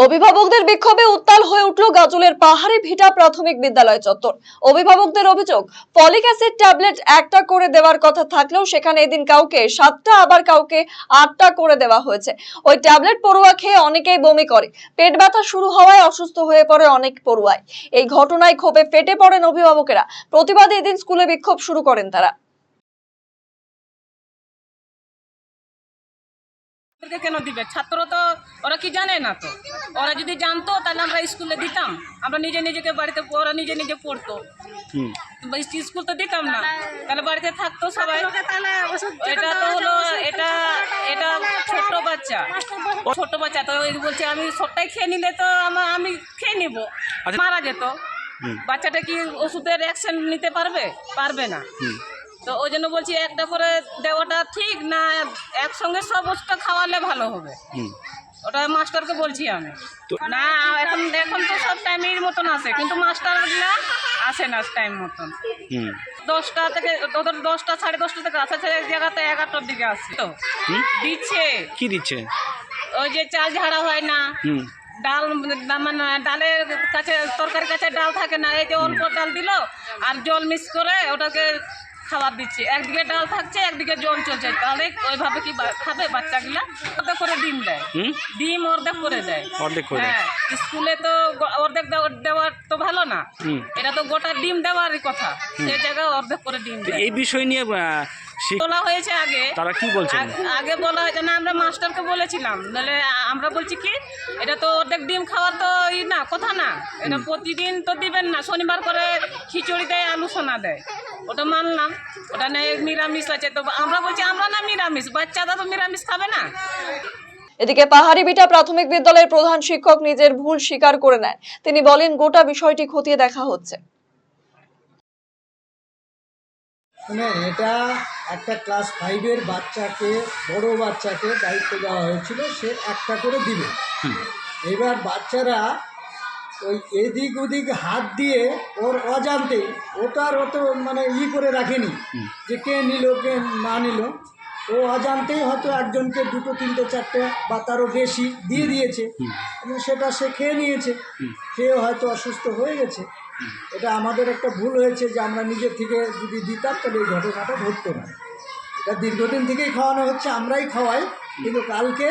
অভিভাবকদের বিক্ষোভে উত্তাল হয়ে উঠল গাজলের পাহাড়ি ভিটা প্রাথমিক বিদ্যালয় চত্বর। অভিভাবকদের অভিযোগ, ফলিক অ্যাসিড ট্যাবলেট একটা করে দেওয়ার কথা থাকলেও সেখানে এদিন কাউকে 7টা আবার কাউকে 8টা করে দেওয়া হয়েছে। ওই ট্যাবলেট পড়ুয়া খেয়ে অনেকেই বমি করে, পেট ব্যথা শুরু হওয়ায় অসুস্থ হয়ে পড়ে অনেক পড়ুয়াই। এই ঘটনায় ক্ষোভে ফেটে পড়েন অভিভাবকেরা। প্রতিবাদে এদিন স্কুলে বিক্ষোভ শুরু করেন তারা। কেন দিবে? ছাত্র তো ওরা কি জানে না, তো ওরা যদি জানতো তাহলে আমরা স্কুলে দিতাম। আমরা নিজেকে বাড়িতে, ওরা নিজে পড়তো, স্কুল তো দিতাম না, তাহলে বাড়িতে থাকতো সবাই। এটা তো হলো এটা এটা ছোট বাচ্চা তো বলছে আমি সবটাই খেয়ে নিলে তো আমি খেয়ে নিব, মারা যেত। বাচ্চাটা কি ওষুধের অ্যাকশন নিতে পারবে না। তো ওই জন্য বলছি একটা করে দেওয়াটা ঠিক না, একসঙ্গে সব ওষুধটা খাওয়ালে ভালো হবে। ওটা মাস্টারকে বলছি আমি। না এখন তো সব টাইমের মতন আসে, কিন্তু মাস্টারগুলা আসে না টাইম মতন। 10টা থেকে ওদের 10টা 10:30 থেকে আসে, এক জায়গাতে 11টার দিকে আসছে। তো দিচ্ছে কি দিচ্ছে? ওই যে চাল ঝাড়া হয় না, ডাল মানে ডালের কাছে, তরকারির কাছে ডাল থাকে না, এই যে অল্প ডাল দিল আর জল মিক্স করে ওটাকে খাবার দিচ্ছে। একদিকে ডাল থাকছে, একদিকে জল চলছে, তাহলে ওইভাবে কি খাবে বাচ্চাগুলা? অর্ধেক করে ডিম দেয়, ডিম অর্ধেক করে দেয়। হ্যাঁ, স্কুলে তো অর্ধেক দেওয়ার তো ভালো না, এটা তো গোটা ডিম দেওয়ারই কথা, সেই জায়গায় অর্ধেক করে ডিম দেয়। এই বিষয় নিয়ে বলা হয়েছে আগে, তারা কি বলছেন? আগে বলা হয়েছে না, আমরা মাস্টারকে বলেছিলাম, নাহলে আমরা বলছি কি এটা তো অর্ধেক ডিম খাওয়ার তো না কথা না, এটা প্রতিদিন তো দিবেন না। শনিবার করে খিচুড়ি দেয়, আলু সোনা দেয়, ওটা মানলাম, ওটা নেই নিরামিষ আছে। তো আমরা বলছি আমরা না নিরামিষ, বাচ্চারা তো নিরামিষ খাবে না। এদিকে পাহাড়ি ভিটা প্রাথমিক বিদ্যালয়ের প্রধান শিক্ষক নিজের ভুল স্বীকার করে নেন। তিনি বলেন, গোটা বিষয়টি খতিয়ে দেখা হচ্ছে। এটা একটা ক্লাস 5-এর বাচ্চাকে, বড় বাচ্চাকে দায়িত্ব দেওয়া হয়েছিল, সে একটা করে দিবে। এবার বাচ্চারা ওই এদিক ওদিক হাত দিয়ে ওর অজান্তে, ওটার অত মানে করে রাখেনি যে কে নিল কে না নিল, ও অজান্তেই হয়তো একজনকে 2, 3, 4 বা তারও বেশি দিয়ে দিয়েছে, এবং সেটা সে খেয়ে নিয়েছে, খেয়ে হয়তো অসুস্থ হয়ে গেছে। এটা আমাদের একটা ভুল হয়েছে যে আমরা নিজের থেকে যদি দিতাম তাহলে এই ঘটনাটা ঘটতো না। এটা দীর্ঘদিন থেকেই খাওয়ানো হচ্ছে, আমরাই খাওয়াই, কিন্তু কালকে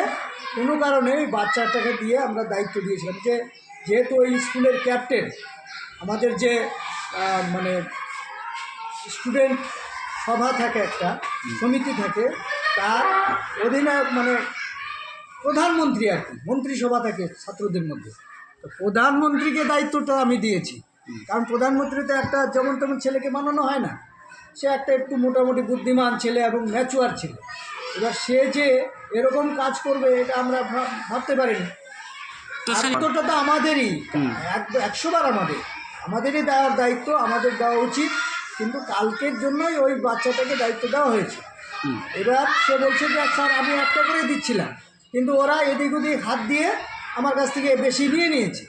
কোনো কারণে ওই বাচ্চাটাকে দিয়ে আমরা দায়িত্ব দিয়েছিলাম যে যেহেতু ওই স্কুলের ক্যাপ্টেন, আমাদের যে মানে স্টুডেন্ট সভা থাকে, একটা সমিতি থাকে, তার অধিনায়ক মানে প্রধানমন্ত্রী আর কি, মন্ত্রিসভা থাকে ছাত্রদের মধ্যে, তো প্রধানমন্ত্রীকে দায়িত্বটা আমি দিয়েছি। কারণ প্রধানমন্ত্রীতে একটা যেমন তেমন ছেলেকে বানানো হয় না, সে একটা একটু মোটামুটি বুদ্ধিমান ছেলে এবং ম্যাচুয়ার ছেলে। এবার সে যে এরকম কাজ করবে এটা আমরা ভাবতে পারিনি। দায়িত্বটা তো আমাদেরই, 100 বার আমাদেরই দেওয়ার দায়িত্ব, আমাদের দেওয়া উচিত, কিন্তু কালকের জন্যই ওই বাচ্চাটাকে দায়িত্ব দেওয়া হয়েছে। এবার সে বলছে যে স্যার আমি একটা করে দিচ্ছিলাম, কিন্তু ওরা এদিক ওদিক হাত দিয়ে আমার কাছ থেকে বেশি নিয়ে নিয়েছে।